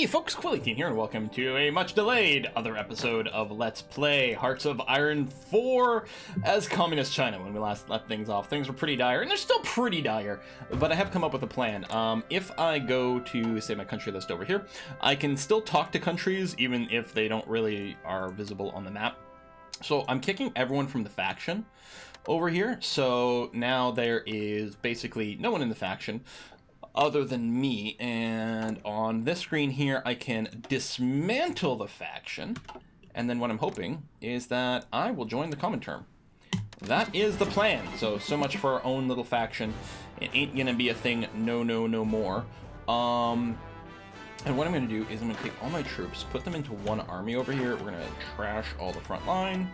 Hey folks, Quilly here, and welcome to a much delayed other episode of Let's Play Hearts of Iron 4 as Communist China. When we last left things off, things were pretty dire, and they're still pretty dire, but I have come up with a plan. If I go to, say, my country list over here, I can still talk to countries even if they don't really are visible on the map. So I'm kicking everyone from the faction over here, so now there is basically no one in the faction other than me, and on this screen here I can dismantle the faction, and then what I'm hoping is that I will join the Comintern. That is the plan. So much for our own little faction. It ain't gonna be a thing, no more. And what I'm gonna do is I'm gonna take all my troops, put them into one army over here. We're gonna trash all the front line,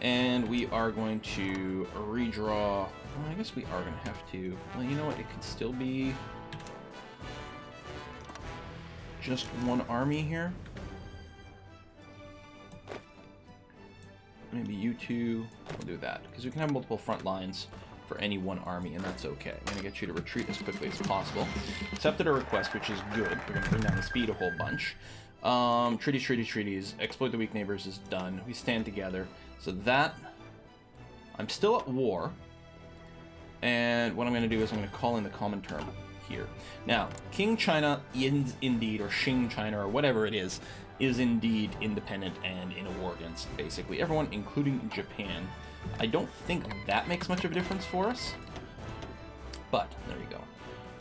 and we are going to redraw. Well, I guess we are gonna have to. Well, you know what? It could still be just one army here. Maybe you two. We'll do that because we can have multiple front lines for any one army, and that's okay. I'm gonna get you to retreat as quickly as possible. Accepted a request, which is good. We're gonna bring down the speed a whole bunch. Treaties. Exploit the weak neighbors is done. We stand together. So that, I'm still at war. And what I'm gonna do is I'm gonna call in the Comintern here. Now, King China is indeed, or Xing China, or whatever it is indeed independent and in a war against basically everyone, including Japan. I don't think that makes much of a difference for us, but there you go.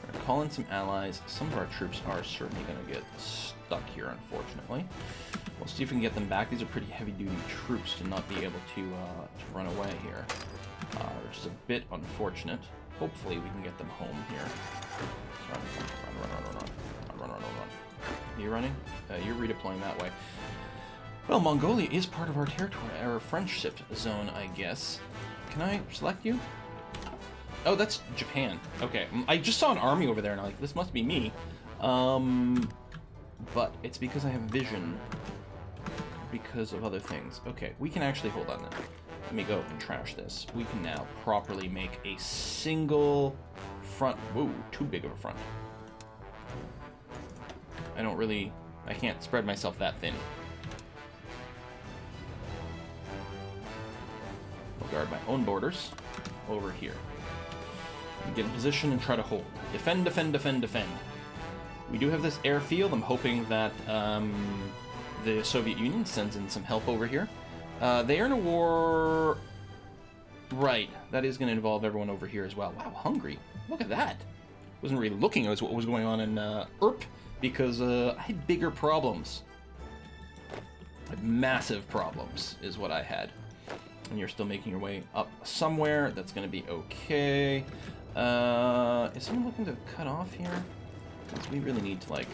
We're gonna call in some allies. Some of our troops are certainly gonna get stuck here, unfortunately. We'll see if we can get them back. These are pretty heavy-duty troops to not be able to run away here, which is a bit unfortunate. Hopefully we can get them home here. Run. Are you running? You're redeploying that way. Well, Mongolia is part of our territory, our friendship zone, I guess. Can I select you? Oh, that's Japan. Okay, I just saw an army over there, and I'm like, this must be me. But it's because I have vision. Because of other things. Okay, we can actually hold on then. Let me go and trash this. We can now properly make a single front. Whoa, too big of a front. I can't spread myself that thin. I'll guard my own borders over here. And get in position and try to hold. Defend. We do have this airfield. I'm hoping that the Soviet Union sends in some help over here. They are in a war. Right, that is going to involve everyone over here as well. Wow, hungry. Look at that. Wasn't really looking at what was going on in Erp because I had bigger problems. Massive problems is what I had. And you're still making your way up somewhere. That's going to be okay. Is someone looking to cut off here? Because we really need to, like,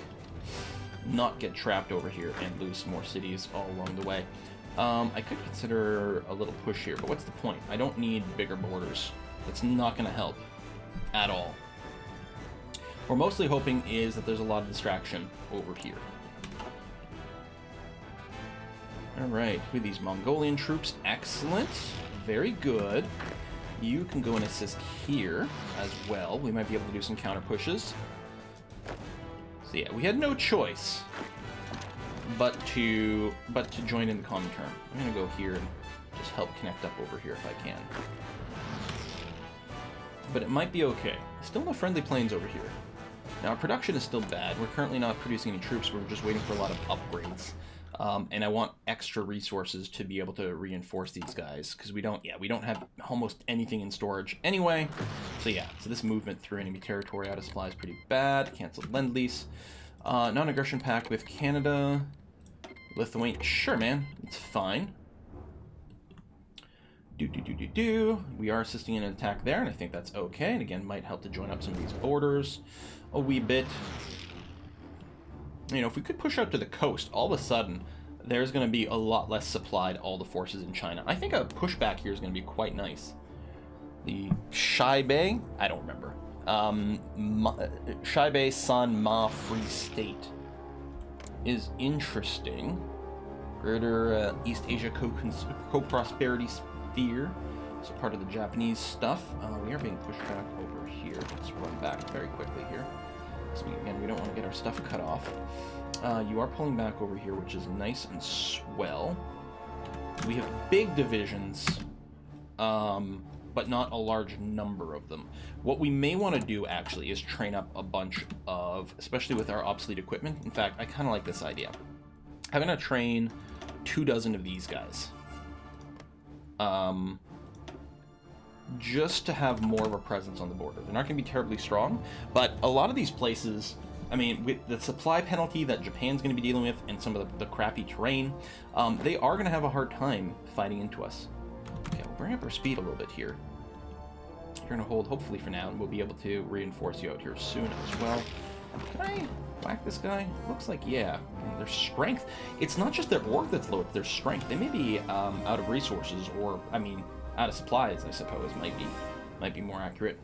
not get trapped over here and lose more cities all along the way. I could consider a little push here, but what's the point? I don't need bigger borders. That's not going to help at all. We're mostly hoping is that there's a lot of distraction over here. Alright, with these Mongolian troops, excellent. Very good. You can go and assist here as well. We might be able to do some counter pushes. So yeah, we had no choice but to join in the Comintern. I'm gonna go here and just help connect up over here if I can. But it might be okay. Still no friendly planes over here. Now our production is still bad. We're currently not producing any troops. We're just waiting for a lot of upgrades. And I want extra resources to be able to reinforce these guys because we don't have almost anything in storage anyway. So yeah, so this movement through enemy territory out of supply is pretty bad. Canceled Lend-Lease. Non-aggression pact with Canada. Lithuania. Sure, man. It's fine. We are assisting in an attack there, and I think that's okay. And again, might help to join up some of these borders a wee bit. You know, if we could push out to the coast, all of a sudden, there's going to be a lot less supplied, all the forces in China. I think a pushback here is going to be quite nice. The Shaibei, I don't remember. Shaibei San Ma Free State is interesting. Greater East Asia Co-Prosperity Sphere. So part of the Japanese stuff. We are being pushed back over here. Let's run back very quickly here. So again, we don't want to get our stuff cut off. You are pulling back over here, which is nice and swell. We have big divisions, but not a large number of them. What we may want to do, actually, is train up a bunch of, especially with our obsolete equipment. In fact, I kind of like this idea. I'm going to train 24 of these guys. Just to have more of a presence on the border. They're not going to be terribly strong, but a lot of these places, I mean, with the supply penalty that Japan's going to be dealing with and some of the crappy terrain, they are going to have a hard time fighting into us. Okay, we'll bring up our speed a little bit here. You're going to hold, hopefully for now, and we'll be able to reinforce you out here soon as well. Can I whack this guy? Looks like, yeah. Their strength. It's not just their org that's low, it's their strength. They may be out of resources, or, I mean, out of supplies, I suppose, might be more accurate.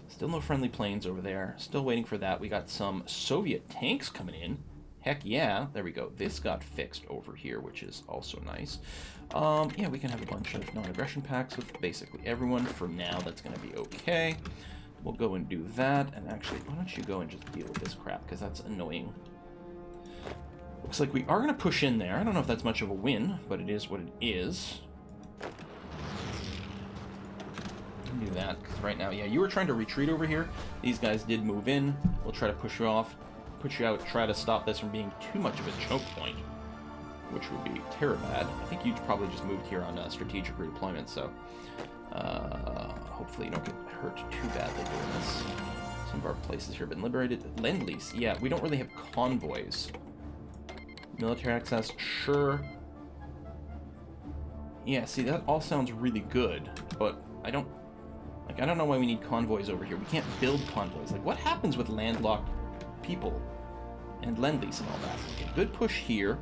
Still no friendly planes over there. Still waiting for that. We got some Soviet tanks coming in. Heck yeah. There we go. This got fixed over here, which is also nice. Yeah, we can have a bunch of non-aggression packs with basically everyone. For now, that's going to be okay. We'll go and do that. And actually, why don't you go and just deal with this crap, because that's annoying. Looks like we are going to push in there. I don't know if that's much of a win, but it is what it is. Do that, because right now, yeah, you were trying to retreat over here. These guys did move in. We'll try to push you off, push you out, try to stop this from being too much of a choke point, which would be terrible bad. I think you probably just moved here on strategic redeployment, so hopefully you don't get hurt too badly doing this. Some of our places here have been liberated. Lend-Lease, yeah, we don't really have convoys. Military access, sure. Yeah, see, that all sounds really good, but I don't know why we need convoys over here. We can't build convoys. Like, what happens with landlocked people and Lend-Lease and all that? Okay, good push here.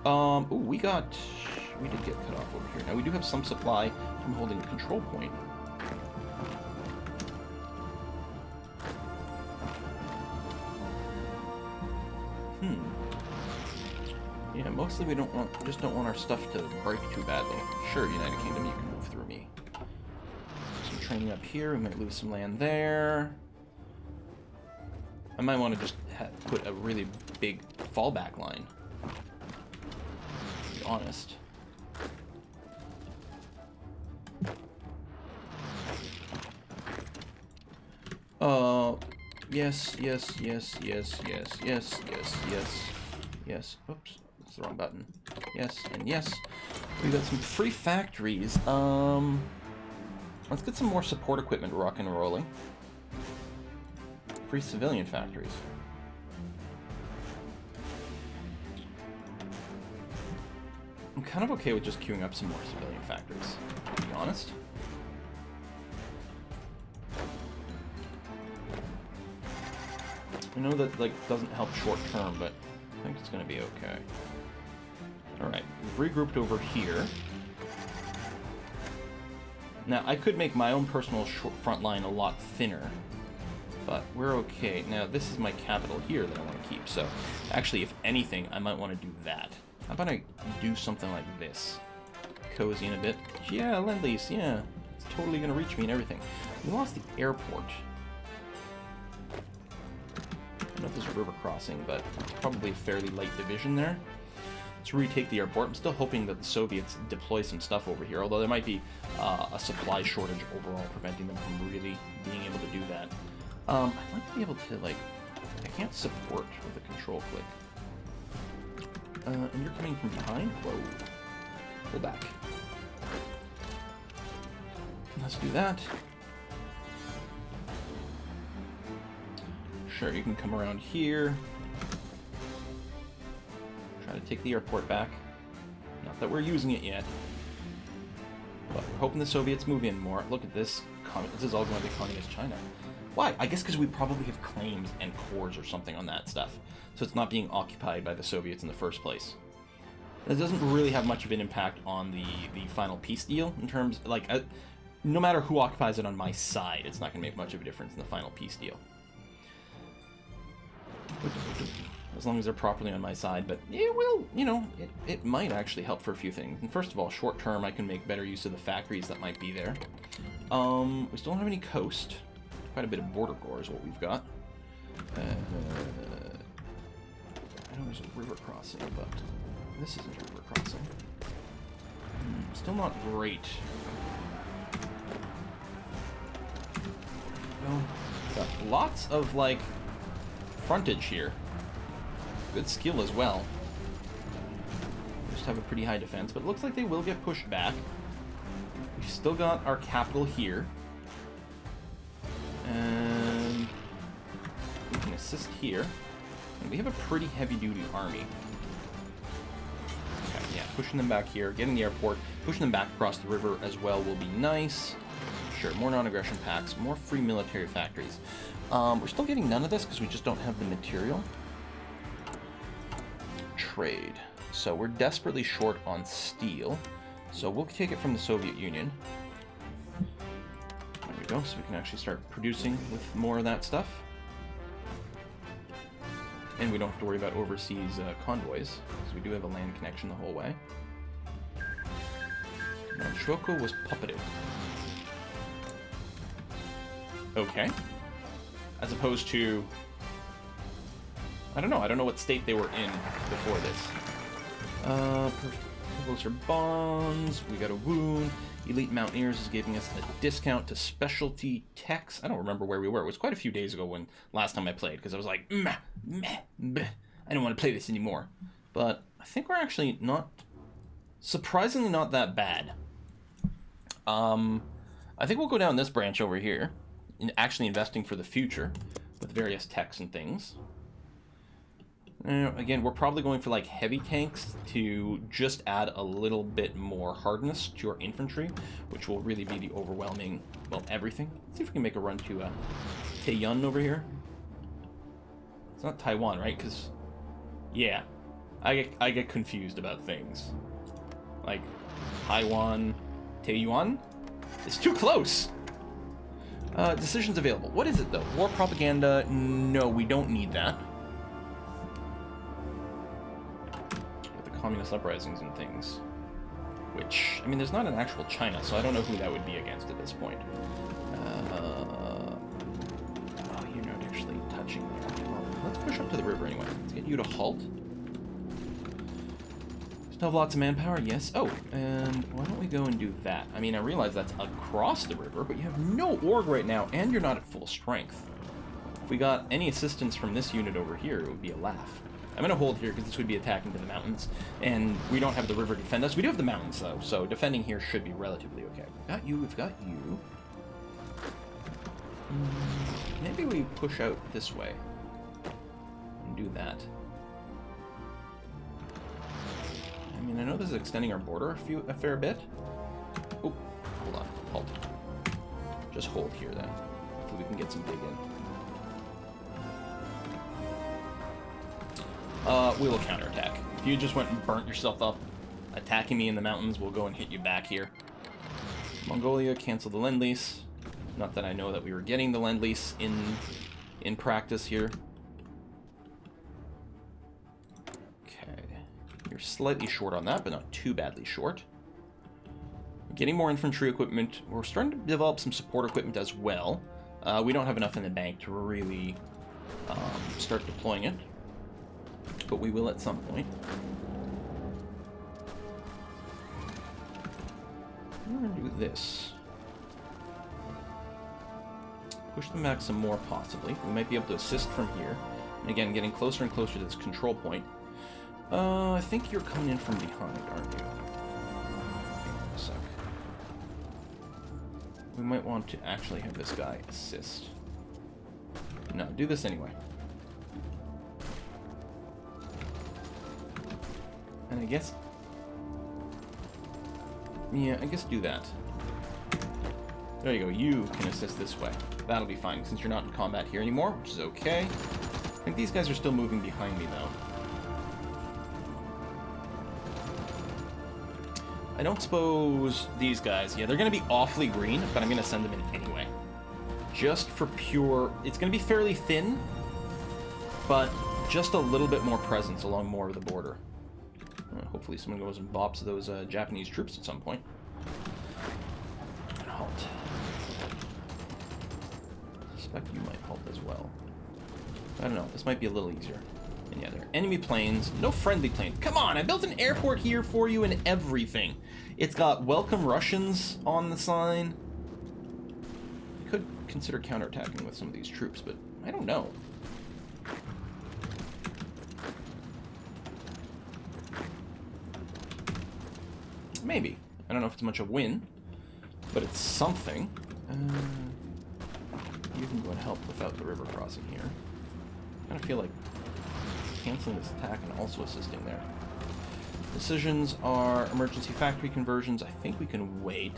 Ooh, we did get cut off over here. Now, we do have some supply from holding the control point. Yeah, mostly we just don't want our stuff to break too badly. Sure, United Kingdom, you can move through me. Some training up here. We might lose some land there. I might want to just put a really big fallback line, to be honest. Yes. Yes. Oops, that's the wrong button. Yes, and yes. We got some free factories. Let's get some more support equipment rocking and rolling. Free civilian factories. I'm kind of okay with just queuing up some more civilian factories, to be honest. I know that, like, doesn't help short term, but I think it's going to be okay. Alright, we've regrouped over here. Now, I could make my own personal front line a lot thinner, but we're okay. Now, this is my capital here that I want to keep, so actually, if anything, I might want to do that. How about I do something like this? Cozy in a bit. Yeah, Lend-Lease, yeah. It's totally going to reach me and everything. We lost the airport. I don't know if there's a river crossing, but it's probably a fairly light division there. Let's retake the airport. I'm still hoping that the Soviets deploy some stuff over here, although there might be a supply shortage overall preventing them from really being able to do that. I'd like to be able to, like, I can't support with a control click. And you're coming from behind? Whoa. Pull back. Let's do that. Sure, you can come around here. Try to take the airport back. Not that we're using it yet. But we're hoping the Soviets move in more. Look at this. This is all going to communist China. Why? I guess because we probably have claims and cores or something on that stuff. So it's not being occupied by the Soviets in the first place. That doesn't really have much of an impact on the final peace deal in terms, like, no matter who occupies it on my side, it's not going to make much of a difference in the final peace deal. As long as they're properly on my side, but it will, you know, it might actually help for a few things. And first of all, short term, I can make better use of the factories that might be there. We still don't have any coast. Quite a bit of border gore is what we've got. There's a river crossing, but this isn't a river crossing. Still not great. Well, got lots of, like, frontage here. Good skill as well. Just have a pretty high defense, but it looks like they will get pushed back. We've still got our capital here. And we can assist here. And we have a pretty heavy-duty army. Okay, yeah, pushing them back here, getting the airport, pushing them back across the river as well will be nice. Sure, more non-aggression packs, more free military factories. We're still getting none of this because we just don't have the material. Trade. So we're desperately short on steel. So we'll take it from the Soviet Union. There we go, so we can actually start producing with more of that stuff. And we don't have to worry about overseas convoys, because we do have a land connection the whole way. Now, Shoko was puppeted. Okay. As opposed to... I don't know what state they were in before this. Closer bonds, we got a wound. Elite Mountaineers is giving us a discount to specialty techs. I don't remember where we were. It was quite a few days ago when last time I played, because I was like, meh, bleh. I don't want to play this anymore. But I think we're actually surprisingly not that bad. I think we'll go down this branch over here, actually investing for the future with various techs and things. Again, we're probably going for like heavy tanks to just add a little bit more hardness to our infantry, which will really be the overwhelming, well, everything. Let's see if we can make a run to Taiyuan over here. It's not Taiwan, right? Because, yeah, I get confused about things. Like, Taiwan, Taiyuan? It's too close! Decisions available. What is it, though? War propaganda? No, we don't need that. Communist uprisings and things, which, I mean, there's not an actual China, so I don't know who that would be against at this point. Oh, you're not actually touching there. Well, let's push up to the river anyway. Let's get you to halt. Still have lots of manpower, yes. Oh, and why don't we go and do that? I mean, I realize that's across the river, but you have no org right now, and you're not at full strength. If we got any assistance from this unit over here, it would be a laugh. I'm going to hold here because this would be attacking to the mountains, and we don't have the river to defend us. We do have the mountains, though, so defending here should be relatively okay. We've got you. Maybe we push out this way and do that. I mean, I know this is extending our border a fair bit. Oh, hold on. Halt. Just hold here, then. Hopefully we can get some dig in. We will counterattack. If you just went and burnt yourself up attacking me in the mountains, we'll go and hit you back here. Mongolia, cancel the Lend-Lease. Not that I know that we were getting the Lend-Lease in practice here. Okay. You're slightly short on that, but not too badly short. Getting more infantry equipment. We're starting to develop some support equipment as well. We don't have enough in the bank to really start deploying it, but we will at some point. We're going to do this. Push them back some more, possibly. We might be able to assist from here. And again, getting closer and closer to this control point. I think you're coming in from behind, aren't you? Hang on a sec. We might want to actually have this guy assist. No, do this anyway. And I guess... yeah, I guess do that. There you go, you can assist this way. That'll be fine, since you're not in combat here anymore, which is okay. I think these guys are still moving behind me, though. I don't suppose these guys... yeah, they're going to be awfully green, but I'm going to send them in anyway. Just for pure... it's going to be fairly thin, but just a little bit more presence along more of the border. Hopefully someone goes and bops those Japanese troops at some point. And halt. I suspect you might halt as well. I don't know, this might be a little easier. And yeah, there. enemy planes, no friendly planes. Come on, I built an airport here for you and everything. It's got welcome Russians on the sign. I could consider counterattacking with some of these troops, but I don't know. Maybe. I don't know if it's much a win, but it's something. You can go and help without the river crossing here. I kind of feel like canceling this attack and also assisting there. Decisions are emergency factory conversions. I think we can wait.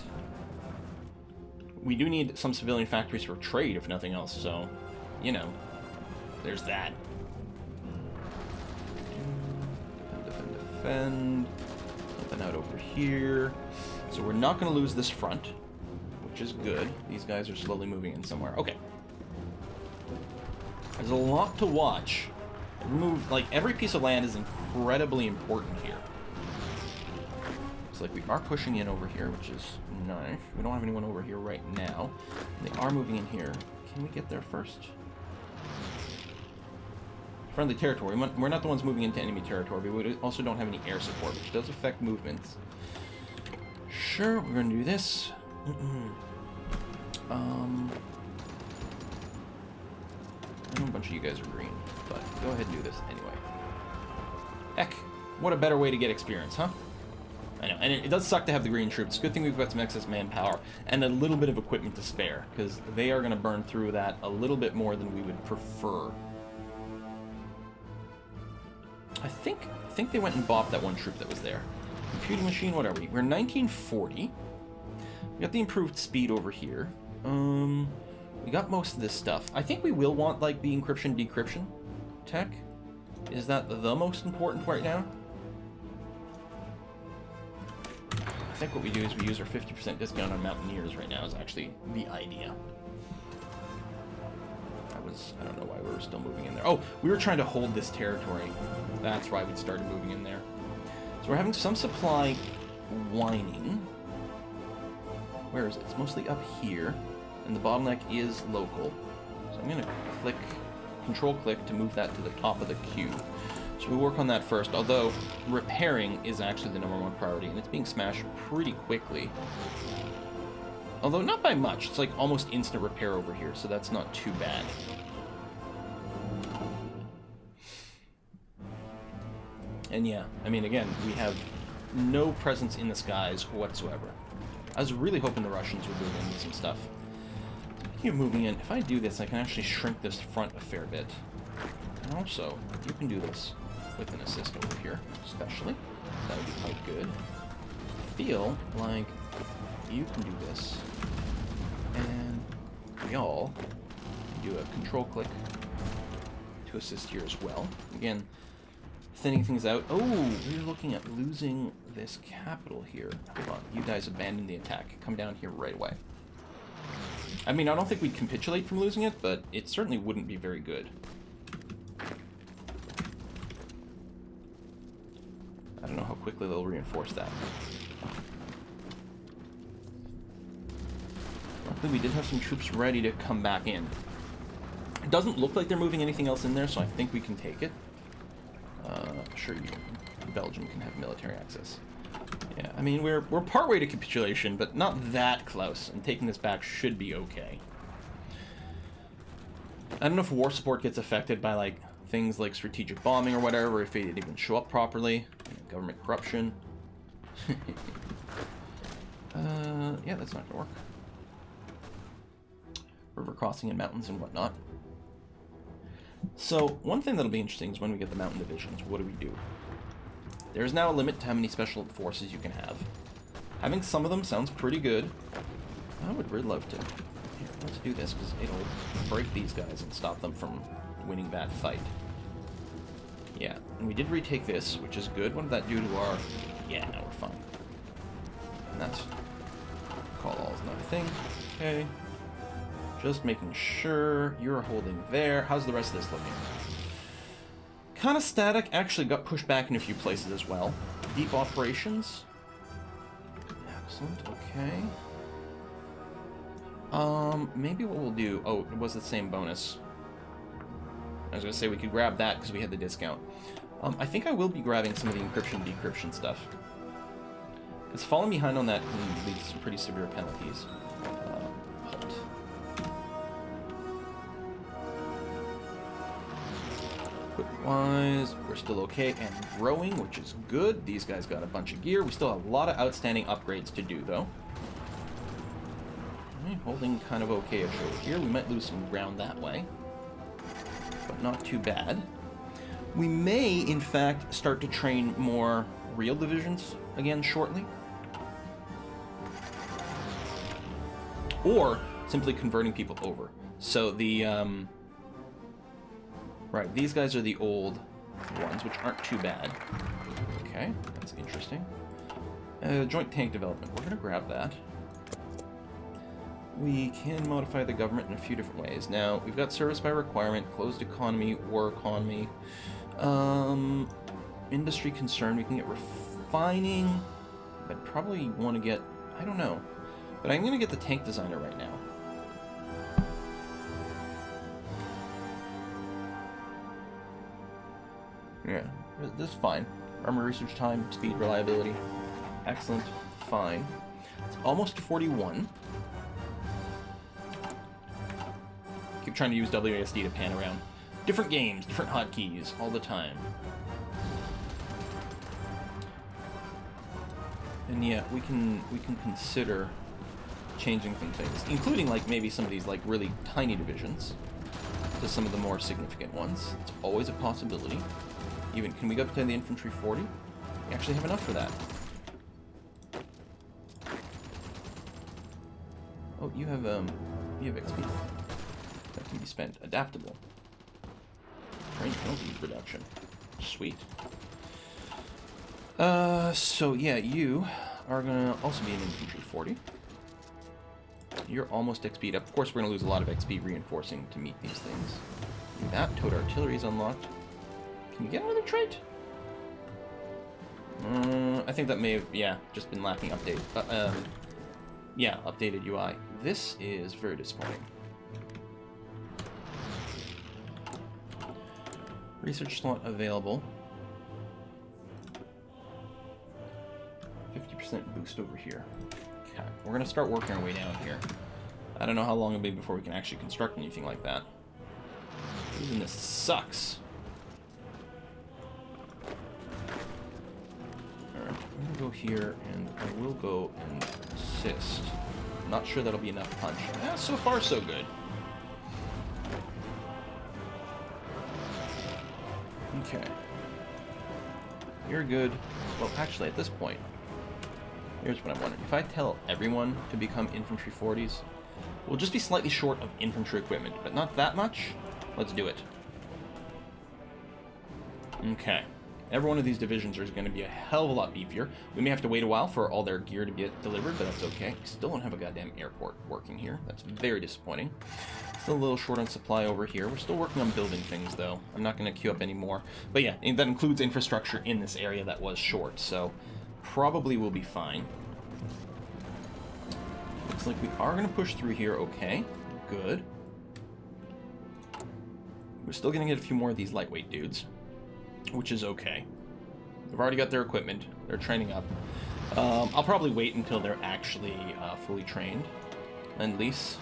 We do need some civilian factories for trade, if nothing else, so, you know, there's that. Defend, defend. Nothing out over here. So we're not going to lose this front, which is good. These guys are slowly moving in somewhere. Okay. There's a lot to watch. Like, every piece of land is incredibly important here. It's like we are pushing in over here, which is nice. We don't have anyone over here right now. They are moving in here. Can we get there first? Friendly territory. We're not the ones moving into enemy territory, but we also don't have any air support, which does affect movements. Sure, we're going to do this. I know a bunch of you guys are green, but go ahead and do this anyway. Heck, what a better way to get experience, huh? I know, and it does suck to have the green troops. Good thing we've got some excess manpower and a little bit of equipment to spare, because they are going to burn through that a little bit more than we would prefer. I think they went and bopped that one troop that was there. Computing machine, what are we? We're 1940. We got the improved speed over here. We got most of this stuff. I think we will want, like, the encryption decryption tech. Is that the most important right now? I think what we do is we use our 50% discount on Mountaineers right now is actually the idea. I don't know why we were still moving in there. Oh, we were trying to hold this territory. That's why we started moving in there. So we're having some supply whining. Where is it? It's mostly up here. And the bottleneck is local. So I'm going to click, control-click to move that to the top of the queue. So we'll work on that first, although repairing is actually the #1 priority, and it's being smashed pretty quickly. Although not by much. It's like almost instant repair over here, so that's not too bad. And yeah, I mean, again, we have no presence in the skies whatsoever. I was really hoping the Russians would move into some stuff. Speaking of moving in, if I do this, I can actually shrink this front a fair bit. And also, you can do this with an assist over here, especially. That would be quite good. I feel like you can do this, and y'all can do a control click to assist here as well. Again, thinning things out. Oh, we're looking at losing this capital here. Hold on, you guys abandon the attack. Come down here right away. I mean, I don't think we'd capitulate from losing it, but it certainly wouldn't be very good. I don't know how quickly they'll reinforce that. Luckily, we did have some troops ready to come back in. It doesn't look like they're moving anything else in there, so I think we can take it. Sure, Belgium can have military access. Yeah, I mean, we're partway to capitulation, but not that close, and taking this back should be okay. I don't know if war support gets affected by, like, things like strategic bombing or whatever, if it didn't even show up properly. Government corruption. Yeah, that's not gonna work. River crossing in mountains and whatnot. So, one thing that'll be interesting is when we get the mountain divisions, what do we do? There's now a limit to how many special forces you can have. Having some of them sounds pretty good. I would really love to. Here, let's do this, because it'll break these guys and stop them from winning that fight. Yeah, and we did retake this, which is good. What did that do to our... Yeah, now we're fine. And that's... Call all is not a thing. Okay. Just making sure you're holding there. How's the rest of this looking? Kind of static. Actually got pushed back in a few places as well. Deep operations. Excellent. Okay. Maybe what we'll do... Oh, it was the same bonus. I was going to say we could grab that because we had the discount. I think I will be grabbing some of the encryption decryption stuff. Because falling behind on that can lead to some pretty severe penalties. Halt. Equipment-wise, we're still okay and growing, which is good. These guys got a bunch of gear. We still have a lot of outstanding upgrades to do, though. Holding kind of okay-ish over here. We might lose some ground that way, but not too bad. We may, in fact, start to train more real divisions again shortly. Or simply converting people over. So the, right, these guys are the old ones, which aren't too bad. Okay, that's interesting. Joint tank development. We're going to grab that. We can modify the government in a few different ways. Now, we've got service by requirement, closed economy, war economy, industry concern. We can get refining. I'd probably want to get, I don't know, but I'm going to get the tank designer right now. Yeah, this is fine. Armor research time, speed, reliability. Excellent, fine. It's almost 41. Keep trying to use WASD to pan around. Different games, different hotkeys, all the time. And yeah, we can consider changing some things, including like maybe some of these like really tiny divisions to some of the more significant ones. It's always a possibility. Even can we go up to the infantry 40? We actually have enough for that. Oh, you have XP. That can be spent. Adaptable. Train penalty reduction. Sweet. So yeah, you are gonna also be an infantry 40. You're almost XP'd up. Of course, we're gonna lose a lot of XP reinforcing to meet these things. Do that. Towed artillery is unlocked. Can you get another trait? I think that may have, yeah, just been lacking update. Yeah, updated UI. This is very disappointing. Research slot available. 50% boost over here. Okay, we're going to start working our way down here. I don't know how long it'll be before we can actually construct anything like that. Even this sucks. Alright, I'm going to go here, and I will go and assist. Not sure that'll be enough punch. So far, so good. Okay. You're good. Well, actually, at this point, here's what I'm wondering. If I tell everyone to become infantry 40s, we'll just be slightly short of infantry equipment, but not that much. Let's do it. Okay. Every one of these divisions is going to be a hell of a lot beefier. We may have to wait a while for all their gear to get delivered, but that's okay. We still don't have a goddamn airport working here. That's very disappointing. Still a little short on supply over here. We're still working on building things, though. I'm not going to queue up anymore. But yeah, that includes infrastructure in this area that was short, so probably we'll be fine. Looks like we are going to push through here okay. Good. We're still going to get a few more of these lightweight dudes, which is okay. They've already got their equipment. They're training up. I'll probably wait until they're actually fully trained. Lend-lease.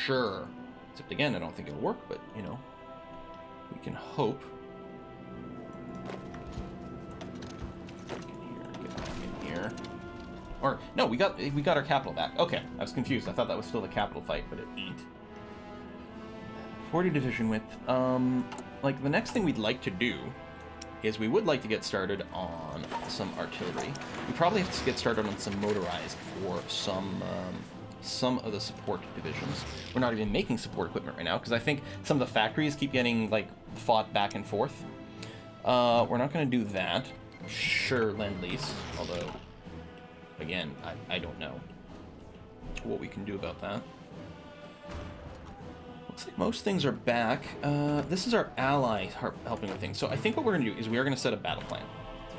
Sure. Except again, I don't think it'll work, but, you know, we can hope. Get back in here. Or, no, we got our capital back. Okay, I was confused. I thought that was still the capital fight, but it ain't. 40 division width. Like, the next thing we'd like to do is we would like to get started on some artillery. We probably have to get started on some motorized for some of the support divisions. We're not even making support equipment right now because I think some of the factories keep getting, like, fought back and forth. We're not going to do that. Sure, Lend-Lease, although, again, I don't know what we can do about that. Looks like most things are back. This is our ally helping with things. So I think what we're going to do is we are going to set a battle plan.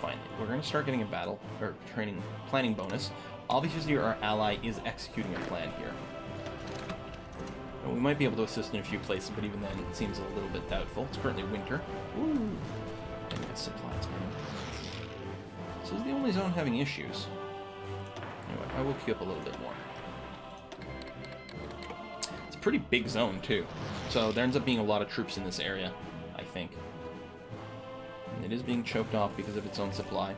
Finally, we're going to start getting a battle or planning bonus. Obviously, our ally is executing a plan here. And we might be able to assist in a few places, but even then, it seems a little bit doubtful. It's currently winter. Ooh. Assembly zone having issues. Anyway, I will queue up a little bit more. It's a pretty big zone, too. So there ends up being a lot of troops in this area, I think. And it is being choked off because of its own supply.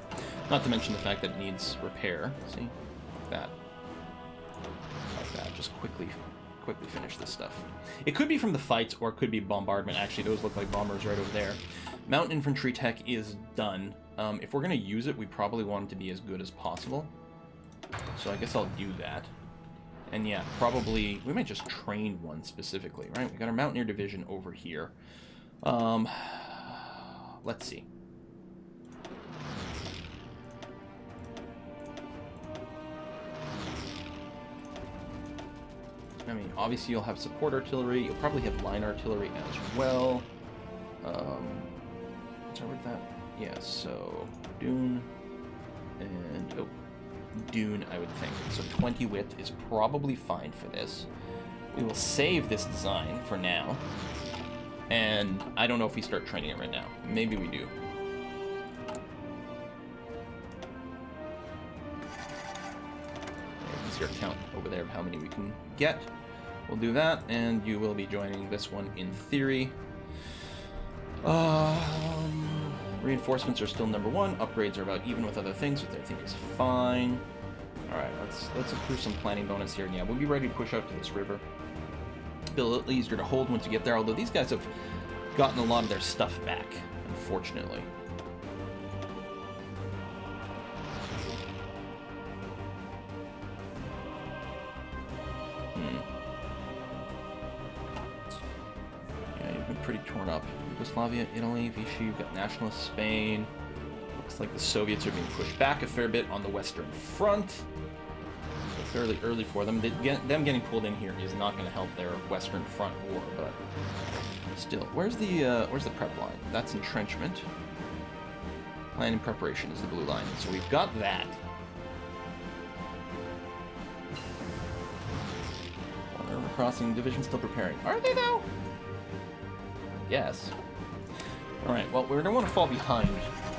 Not to mention the fact that it needs repair. See? Like that. Like that. Just quickly finish this stuff. It could be from the fights, or it could be bombardment. Actually, those look like bombers right over there. Mountain infantry tech is done. If we're going to use it, we probably want it to be as good as possible. So I guess I'll do that. And yeah, probably... we might just train one specifically, right? We got our Mountaineer Division over here. Let's see. I mean, obviously you'll have support artillery. You'll probably have line artillery as well. What's our with that? Yeah, so Dune and Dune, I would think. So 20 width is probably fine for this. We will save this design for now. And I don't know if we start training it right now. Maybe we do. You can see our count over there of how many we can get. We'll do that, and you will be joining this one in theory. Reinforcements are still number one. Upgrades are about even with other things, which I think is fine. Alright, let's accrue some planning bonus here. And yeah, we'll be ready to push out to this river. Be a little easier to hold once you get there, although these guys have gotten a lot of their stuff back, unfortunately. Yeah, you've been pretty torn up. Yugoslavia, Italy, Vichy, you've got nationalist Spain. Looks like the Soviets are being pushed back a fair bit on the Western Front. So fairly early for them. Them getting pulled in here is not going to help their Western Front war, but still. Where's the prep line? That's entrenchment. Planning preparation is the blue line. So we've got that. River crossing division still preparing. Are they though? Yes. Alright, well, we don't want to fall behind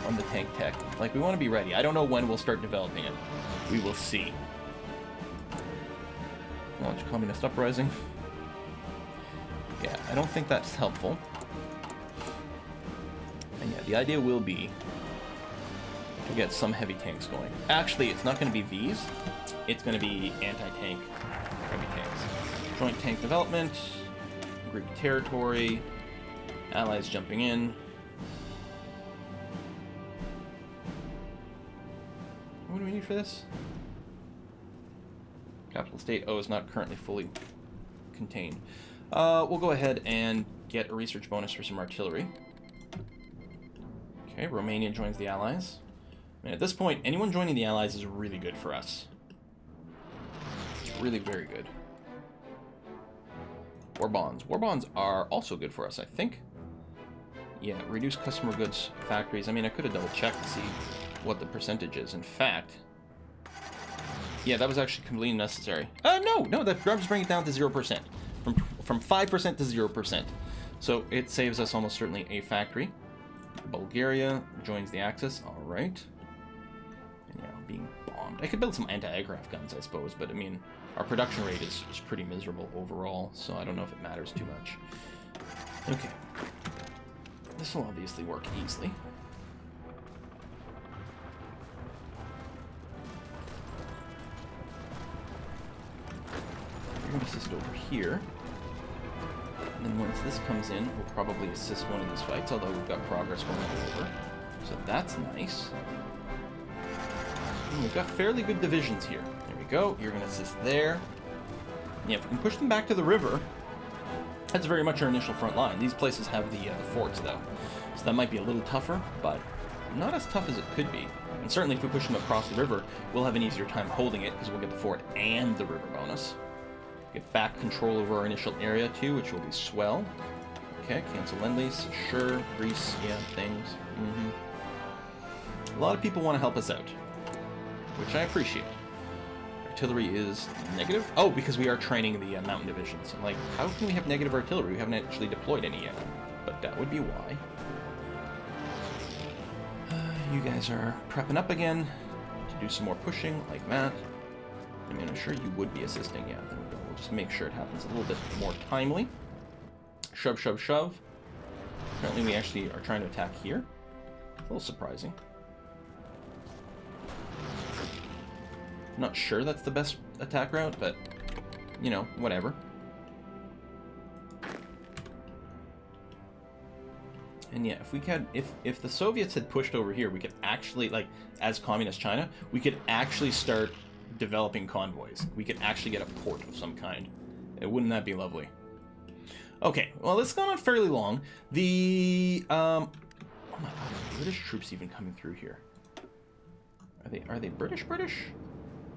on the tank tech. Like, we want to be ready. I don't know when we'll start developing it. We will see. Launch communist uprising. Yeah, I don't think that's helpful. And yeah, the idea will be to get some heavy tanks going. Actually, it's not going to be these. It's going to be anti-tank heavy tanks. Joint tank development, Greek territory, allies jumping in. What do we need for this? Capital state O is not currently fully contained. We'll go ahead and get a research bonus for some artillery. Okay, Romania joins the Allies. And at this point, anyone joining the Allies is really good for us. It's really very good. War bonds. War bonds are also good for us, I think. Yeah, reduce customer goods factories. I mean, I could have double-checked to see what the percentage is. In fact, yeah, that was actually completely necessary. No, that drops bring it down to 0%. From 5% to 0%. So it saves us almost certainly a factory. Bulgaria joins the Axis. All right. And yeah, being bombed. I could build some anti-aircraft guns, I suppose, but I mean, our production rate is pretty miserable overall, so I don't know if it matters too much. Okay. This will obviously work easily. You're going to assist over here. And then once this comes in, we'll probably assist one of these fights, although we've got progress going over. So that's nice. And we've got fairly good divisions here. There we go. You're going to assist there. Yeah, if we can push them back to the river, that's very much our initial front line. These places have the forts, though. So that might be a little tougher, but not as tough as it could be. And certainly if we push them across the river, we'll have an easier time holding it, because we'll get the fort and the river bonus. Get back control over our initial area, too, which will be swell. Okay, cancel Lend-Lease. Sure. Greece, yeah, things. A lot of people want to help us out, which I appreciate. Artillery is negative? Oh, because we are training the mountain divisions. I'm like, how can we have negative artillery? We haven't actually deployed any yet. But that would be why. You guys are prepping up again. do some more pushing like that. I mean, I'm sure you would be assisting. Yeah, there we go. We'll just make sure it happens a little bit more timely. Shove, shove, shove. Apparently we actually are trying to attack here. A little surprising. Not sure that's the best attack route, but, you know, whatever. And yeah, if we could, if the Soviets had pushed over here, we could actually, like, as Communist China, we could actually start developing convoys. We could actually get a port of some kind. Wouldn't that be lovely? Okay, well, this has gone on fairly long. The, oh my god, are British troops even coming through here? Are they British?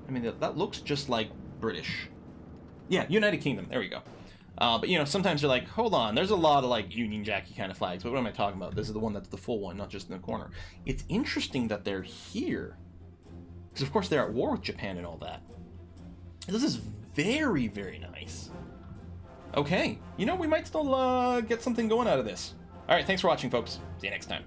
I mean, that looks just like British. Yeah, United Kingdom, there we go. But, you know, sometimes you're like, hold on, there's a lot of, like, Union Jackie kind of flags, but what am I talking about? This is the one that's the full one, not just in the corner. It's interesting that they're here. Because, of course, they're at war with Japan and all that. This is very, very nice. Okay, you know, we might still get something going out of this. All right, thanks for watching, folks. See you next time.